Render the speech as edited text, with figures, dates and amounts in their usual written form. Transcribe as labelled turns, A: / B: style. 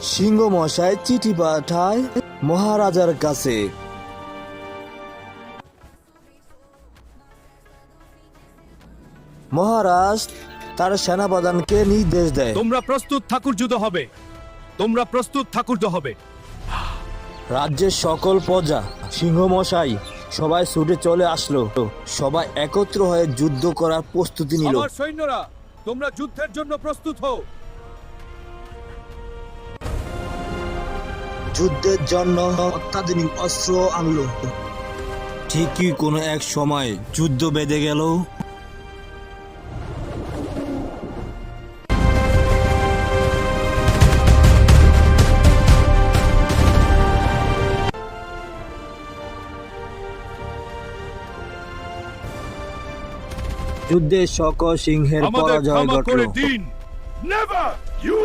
A: সিংহ মশাই চিঠি পাঠায় মহারাজার কাছে। মহারাজ তার সেনাপ্রধানকে নির্দেশ দেয়,
B: তোমরা প্রস্তুত, ঠাকুর যুদ্ধ হবে। তোমরা প্রস্তুত, ঠাকুর যুদ্ধ হবে।
A: রাজ্যের সকল প্রজা, সিংহ মশাই সবাই ছুটে চলে আসলো। সবাই একত্র হয়ে যুদ্ধ করার প্রস্তুতি নিল।
B: আমার সৈন্যরা, তোমরা যুদ্ধের জন্য প্রস্তুত হও।
A: যুদ্ধের জন্য অত্যাধুনিক অস্ত্র আনলো। ঠিকই কোনো এক সময় যুদ্ধ বেঁধে গেল। যুদ্ধে সকল সিংহের
B: আমাদের
A: পরাজয়
B: ক্ষমা
A: ঘটল।
B: করে দিন। Never, you